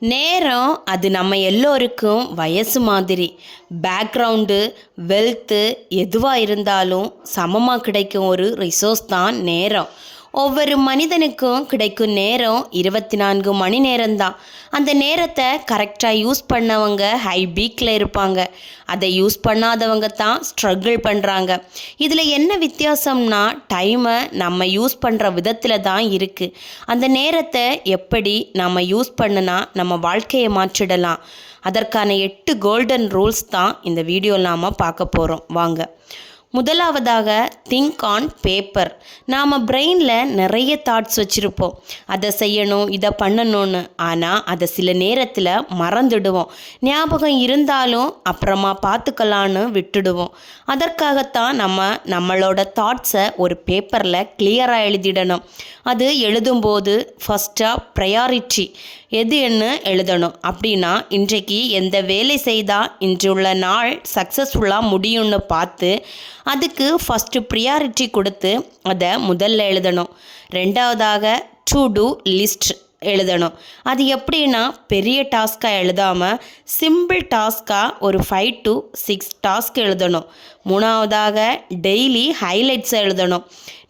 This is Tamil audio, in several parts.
நேரம் அது நம்ம எல்லோருக்கும் வயசு மாதிரி. பேக்ரவுண்டு, வெல்த்து எதுவாக இருந்தாலும் சமமாக கிடைக்கும் ஒரு ரிசோர்ஸ் தான் நேரம். ஒவ்வொரு மனிதனுக்கும் கிடைக்கும் நேரம் 24 மணி நேரம்தான். அந்த நேரத்தை கரெக்டாக யூஸ் பண்ணவங்க ஹை பீக்கில் இருப்பாங்க. அதை யூஸ் பண்ணாதவங்க தான் ஸ்ட்ரகிள் பண்ணுறாங்க. இதில் என்ன வித்தியாசம்னா, டைமை நம்ம யூஸ் பண்ணுற விதத்தில் தான் இருக்குது. அந்த நேரத்தை எப்படி நம்ம யூஸ் பண்ணுனா நம்ம வாழ்க்கையை மாற்றிடலாம். அதற்கான 8 கோல்டன் ரூல்ஸ் தான் இந்த வீடியோவில் நாம் பார்க்க போகிறோம். வாங்க. முதலாவதாக, திங்க் ஆன் பேப்பர். நாம் பிரெயினில் நிறைய தாட்ஸ் வச்சுருப்போம். அதை செய்யணும், இதை பண்ணணும்னு. ஆனால் அதை சில நேரத்தில் மறந்துடுவோம். ஞாபகம் இருந்தாலும் அப்புறமா பார்த்துக்கலான்னு விட்டுடுவோம். அதற்காகத்தான் நம்மளோட தாட்ஸை ஒரு பேப்பரில் கிளியராக எழுதிடணும். அது எழுதும்போது ஃபஸ்ட்டாக ப்ரையாரிட்டி எதுன்னு எழுதணும். அப்படின்னா இன்றைக்கு எந்த வேலை செய்தால் இன்றுள்ள நாள் சக்ஸஸ்ஃபுல்லாக முடியும்னு பார்த்து அதுக்கு ஃபஸ்ட்டு ப்ரியாரிட்டி கொடுத்து அதை முதல்ல எழுதணும். ரெண்டாவதாக, டு டூ லிஸ்ட் எழுதணும். அது எப்படின்னா, பெரிய டாஸ்க்காக எழுதாமல் சிம்பிள் டாஸ்க்காக ஒரு 5 to 6 டாஸ்க் எழுதணும். மூணாவதாக, டெய்லி ஹைலைட்ஸை எழுதணும்.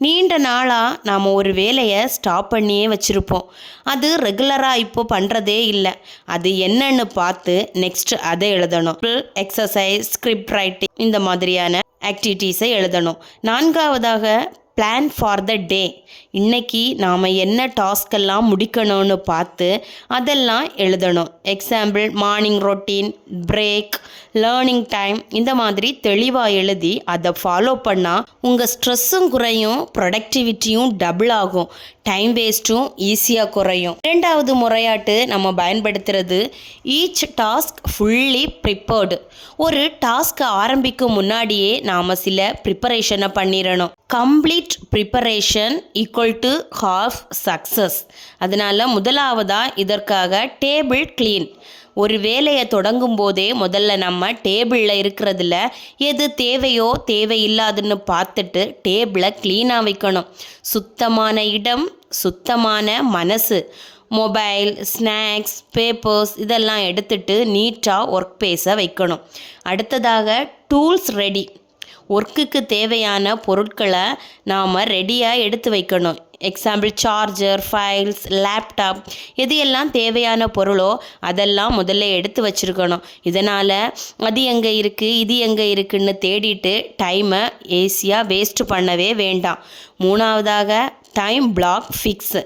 நீண்ட நாளாக நாம் ஒரு வேலையை ஸ்டாப் பண்ணியே வச்சுருப்போம். அது ரெகுலராக இப்போ பண்ணுறதே இல்லை. அது என்னன்னு பார்த்து நெக்ஸ்ட் அதை எழுதணும். எக்ஸசைஸ், ஸ்கிரிப்ட் ரைட்டிங், இந்த மாதிரியான ஆக்டிவிட்டீஸை எழுதணும். நான்காவதாக, பிளான் ஃபார் த டே. இன்றைக்கி நாம் என்ன டாஸ்கெல்லாம் முடிக்கணும்னு பார்த்து அதெல்லாம் எழுதணும். Example, morning routine, break, learning time, இந்த மாதிரி தெளிவாக எழுதி அதை ஃபாலோ பண்ணால் உங்கள் ஸ்ட்ரெஸ்ஸும் குறையும், ப்ரொடக்டிவிட்டியும் டபுள் ஆகும், டைம் வேஸ்ட்டும் ஈஸியாக குறையும். இரண்டாவது முறையாட்டு நம்ம பயன்படுத்துகிறது ஈச் டாஸ்க் ஃபுல்லி ப்ரிப்பேர்டு. ஒரு டாஸ்க்கை ஆரம்பிக்கும் முன்னாடியே நாம் சில ப்ரிப்பரேஷனை பண்ணிடணும். Complete preparation equal to half success. அதனால் முதலாவதாக இதற்காக டேபிள் க்ளீன். ஒரு வேலையை தொடங்கும் போதே முதல்ல நம்ம டேபிளில் இருக்கிறதுல எது தேவையோ தேவையில்லாதுன்னு பார்த்துட்டு டேபிளை க்ளீனாக வைக்கணும். சுத்தமான இடம், சுத்தமான மனசு. மொபைல், ஸ்நாக்ஸ், பேப்பர்ஸ் இதெல்லாம் எடுத்துட்டு நீட்டாக ஒர்க் பேஸை வைக்கணும். அடுத்ததாக, டூல்ஸ் ரெடி. ஒர்க்குக்கு தேவையான பொருட்களை நாம் ரெடியாக எடுத்து வைக்கணும். எக்ஸாம்பிள், சார்ஜர், ஃபைல்ஸ், லேப்டாப், எது எல்லாம் தேவையான பொருளோ அதெல்லாம் முதல்ல எடுத்து வச்சுருக்கணும். இதனால் அது எங்கே இருக்குது, இது எங்கே இருக்குதுன்னு தேடிட்டு டைமை ஈஸியாக வேஸ்ட் பண்ணவே வேண்டாம். மூணாவதாக, டைம் பிளாக் ஃபிக்ஸ்.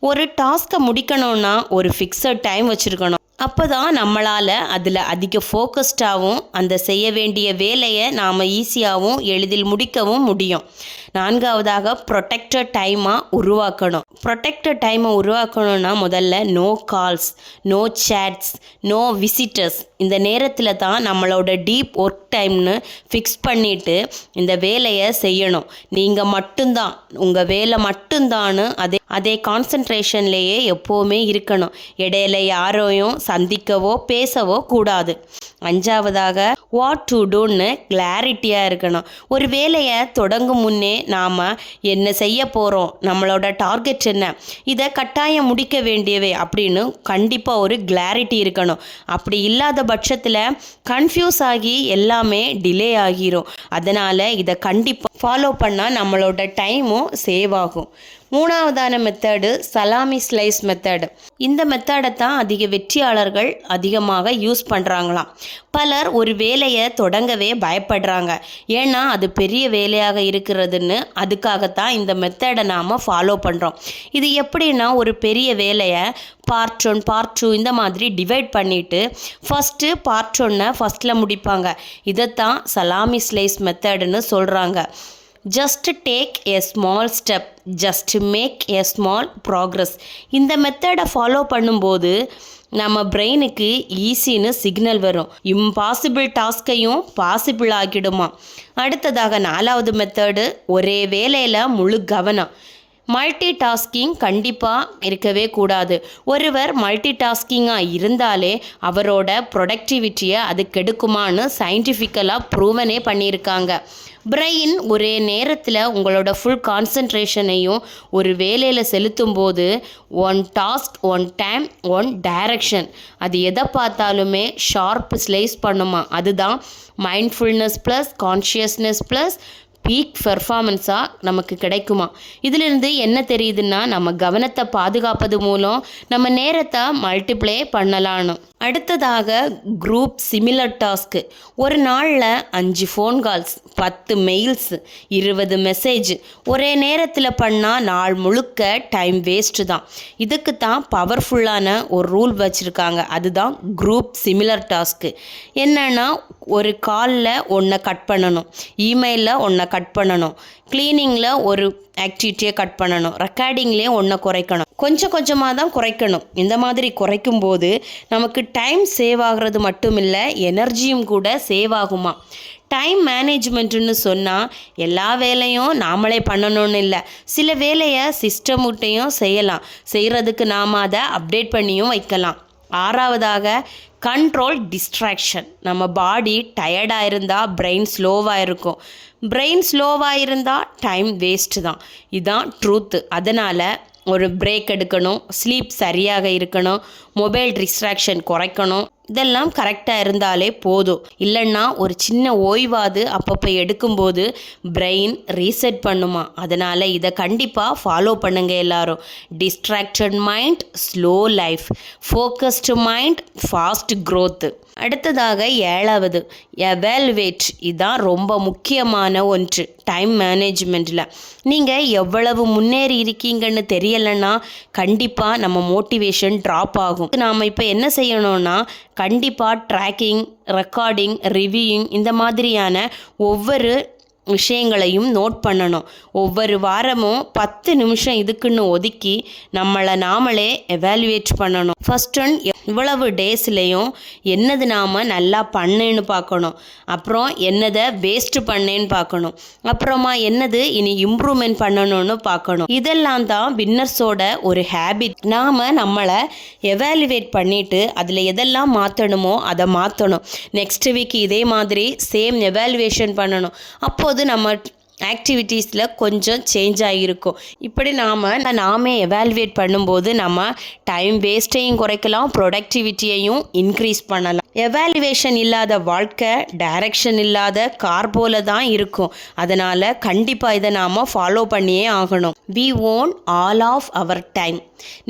ஒரு டாஸ்க்கை முடிக்கணும்னா ஒரு ஃபிக்ஸட் டைம் வச்சுருக்கணும். அப்போ தான் நம்மளால் அதில் அதிக ஃபோக்கஸ்டாகவும் அந்த செய்ய வேண்டிய வேலையை நாம் ஈஸியாகவும் எளிதில் முடிக்கவும் முடியும். நான்காவதாக, ப்ரொடெக்டட் டைமாக உருவாக்கணும். ப்ரொடெக்டட் டைமை உருவாக்கணும்னா முதல்ல no calls, no chats, no visitors. இந்த நேரத்தில் தான் நம்மளோட டீப் ஒர்க் டைம்னு ஃபிக்ஸ் பண்ணிவிட்டு இந்த வேலையை செய்யணும். நீங்கள் மட்டும்தான், உங்கள் வேலை மட்டும்தான்னு அதே கான்சன்ட்ரேஷன்லேயே எப்போவுமே இருக்கணும். இடையில யாரையும் சந்திக்கவோ பேசவோ கூடாது. அஞ்சாவதாக, வாட் டு டூன்னு கிளாரிட்டியாக இருக்கணும். ஒரு வேலையை தொடங்கும் முன்னே நாம் என்ன செய்ய போகிறோம், நம்மளோட டார்கெட் என்ன, இதை கட்டாயம் முடிக்க வேண்டியவை அப்படின்னு கண்டிப்பாக ஒரு கிளாரிட்டி இருக்கணும். அப்படி இல்லாத பட்சத்தில் கன்ஃபியூஸ் ஆகி எல்லாமே டிலே ஆகிரும். அதனால் இதை கண்டிப்பாக ஃபாலோ பண்ணால் நம்மளோட டைமும் சேவ் ஆகும். மூணாவதான மெத்தடு சலாமி ஸ்லைஸ் மெத்தடு. இந்த மெத்தடை தான் அதிக வெற்றியாளர்கள் அதிகமாக யூஸ் பண்ணுறாங்களாம். பலர் ஒரு வேலையை தொடங்கவே பயப்படுறாங்க. ஏன்னா அது பெரிய வேலையாக இருக்கிறதுன்னு. அதுக்காகத்தான் இந்த மெத்தடை நாம் ஃபாலோ பண்ணுறோம். இது எப்படின்னா, ஒரு பெரிய வேலையை பார்ட் 1, பார்ட் 2 இந்த மாதிரி டிவைட் பண்ணிவிட்டு ஃபஸ்ட்டு பார்ட் 1 ஃபஸ்ட்டில் முடிப்பாங்க. இதைத்தான் சலாமி ஸ்லைஸ் மெத்தடுன்னு சொல்கிறாங்க. Just take a small step, just make a small progress. இந்த மெத்தடை ஃபாலோ பண்ணும்போது நம்ம பிரெயினுக்கு ஈஸின்னு சிக்னல் வரும். இம்பாசிபிள் டாஸ்கையும் பாசிபிள் ஆக்கிடுமா. அடுத்ததாக, 4வது மெத்தடு ஒரே வேலையில் முழு கவனம். மல்டி டாஸ்கிங் கண்டிப்பாக இருக்கவே கூடாது. ஒருவர் மல்டி டாஸ்கிங்காக இருந்தாலே அவரோட ப்ரொடக்டிவிட்டியை அது கெடுக்குமான்னு சயின்டிஃபிக்கலாக ப்ரூவனே பண்ணியிருக்காங்க. பிரெயின் ஒரே நேரத்தில் உங்களோட ஃபுல் கான்சன்ட்ரேஷனையும் ஒரு வேலையில் செலுத்தும் போது one task, one time, one direction, அது எதை பார்த்தாலுமே ஷார்ப் ஸ்லைஸ் பண்ணுமா. அதுதான் mindfulness plus consciousness plus peak பெர்ஃபார்மன்ஸாக நமக்கு கிடைக்குமா. இதிலிருந்து என்ன தெரியுதுன்னா, நம்ம கவனத்தை பாதுகாப்பது மூலம் நம்ம நேரத்தை மல்டிப்ளை பண்ணலான்னு. அடுத்ததாக குரூப் சிமிலர் டாஸ்க்கு. ஒரு நாளில் 5 ஃபோன் கால்ஸ், 10 மெயில்ஸ், 20 மெசேஜ் ஒரே நேரத்தில் பண்ணால் நாள் முழுக்க டைம் வேஸ்ட்டு தான். இதுக்கு தான் பவர்ஃபுல்லான ஒரு ரூல் வச்சுருக்காங்க. அதுதான் குரூப் சிமிலர் டாஸ்க்கு. என்னென்னா, ஒரு காலில் ஒன்றை கட் பண்ணணும், இமெயிலில் ஒன்றை கட் பண்ணணும், க்ளீனிங்கில் ஒரு ஆக்டிவிட்டியை கட் பண்ணணும், ரெக்கார்டிங்லேயே ஒன்றை குறைக்கணும். கொஞ்சம் கொஞ்சமாக தான் குறைக்கணும். இந்த மாதிரி குறைக்கும்போது நமக்கு டைம் சேவ் ஆகிறது மட்டும் இல்லை, எனர்ஜியும் கூட சேவ் ஆகுமா. டைம் மேனேஜ்மெண்ட்டுன்னு சொன்னால் எல்லா வேலையும் நாமளே பண்ணணும்னு இல்லை. சில வேலையை சிஸ்டம் விட்டையும் செய்யலாம். செய்கிறதுக்கு நாம் அதை அப்டேட் பண்ணியும் வைக்கலாம். 6வதாக கண்ட்ரோல் டிஸ்ட்ராக்ஷன். நம்ம பாடி டயர்டாக இருந்தால் பிரெயின் ஸ்லோவாக இருக்கும். பிரெயின் ஸ்லோவாக இருந்தால் டைம் வேஸ்ட்டு தான். இதுதான் ட்ரூத்து. அதனால் ஒரு பிரேக் எடுக்கணும், ஸ்லீப் சரியாக இருக்கணும், மொபைல் டிஸ்ட்ராக்ஷன் குறைக்கணும். இதெல்லாம் கரெக்டாக இருந்தாலே போதும். இல்லைன்னா ஒரு சின்ன ஓய்வாது அப்பப்போ எடுக்கும்போது பிரெயின் ரீசெட் பண்ணுமா. அதனால் இதை கண்டிப்பாக ஃபாலோ பண்ணுங்க எல்லாரும். Distracted mind slow life, focused mind fast growth. அடுத்ததாக 7வது எவாலுவேட். இதுதான் ரொம்ப முக்கியமான ஒன்று டைம் மேனேஜ்மெண்ட்டில். நீங்கள் எவ்வளவு முன்னேறி இருக்கீங்கன்னு தெரியலைன்னா கண்டிப்பாக நம்ம மோட்டிவேஷன் ட்ராப் ஆகும். நாம் இப்போ என்ன செய்யணும்னா, கண்டிப்பாக ட்ராக்கிங், ரெக்கார்டிங், ரிவ்யூயிங் இந்த மாதிரியான ஒவ்வொரு விஷயங்களையும் நோட் பண்ணணும். ஒவ்வொரு வாரமும் 10 நிமிஷம் இதுக்குன்னு ஒதுக்கி நம்மளை நாமளே எவாலுவேட் பண்ணணும். ஃபர்ஸ்ட் ஒன், இவ்வளவு டேஸ்லேயும் என்னது நாம் நல்லா பண்ணேன்னு பார்க்கணும். அப்புறம் என்னதை வேஸ்ட்டு பண்ணேன்னு பார்க்கணும். அப்புறமா என்னது இனி இம்ப்ரூவ்மெண்ட் பண்ணணும்னு பார்க்கணும். இதெல்லாம் தான் வின்னர்ஸோட ஒரு ஹேபிட். நாம் நம்மளை எவாலுவேட் பண்ணிவிட்டு அதில் எதெல்லாம் மாற்றணுமோ அதை மாற்றணும். நெக்ஸ்ட் வீக் இதே மாதிரி சேம் எவாலுவேஷன் பண்ணணும். அப்போது நம்ம ஆக்டிவிட்டீஸில் கொஞ்சம் சேஞ்ச் ஆகியிருக்கும். இப்படி நாமே எவாலுவேட் பண்ணும்போது நம்ம டைம் வேஸ்ட்டையும் குறைக்கலாம், ப்ரொடக்டிவிட்டியையும் இன்க்ரீஸ் பண்ணலாம். எவாலுவேஷன் இல்லாத வாழ்க்கை டைரக்ஷன் இல்லாத கார் போல தான் இருக்கும். அதனால் கண்டிப்பாக இதை நாம் ஃபாலோ பண்ணியே ஆகணும். We own all of our time.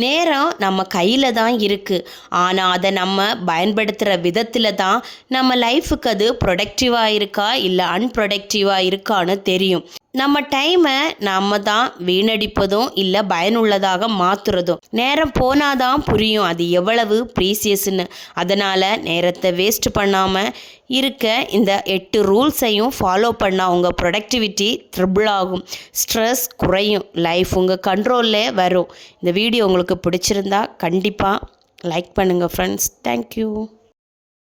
நேரம் நம்ம கையில் தான் இருக்குது. ஆனால் அதை நம்ம பயன்படுத்துகிற விதத்தில் தான் நம்ம லைஃபுக்கு அது ப்ரொடக்டிவாக இருக்கா இல்லை அன்ப்ரொடக்டிவாக இருக்கான்னு தெரியும். நம்ம டைமை நம்ம தான் வீணடிப்பதும் இல்லை பயனுள்ளதாக மாற்றுறதும். நேரம் போனாதான் புரியும் அது எவ்வளவு ப்ரீசியஸ்ன்னு. அதனால் நேரத்தை வேஸ்ட் பண்ணாமல் இருக்க இந்த 8 ரூல்ஸையும் ஃபாலோ பண்ணால் உங்கள் ப்ரொடக்டிவிட்டி ட்ரிபிள் ஆகும், ஸ்ட்ரெஸ் குறையும், லைஃப் உங்கள் கண்ட்ரோலில் வரும். இந்த வீடியோ உங்களுக்கு பிடிச்சிருந்தா கண்டிப்பாக லைக் பண்ணுங்கள் ஃப்ரெண்ட்ஸ். தேங்க்யூ.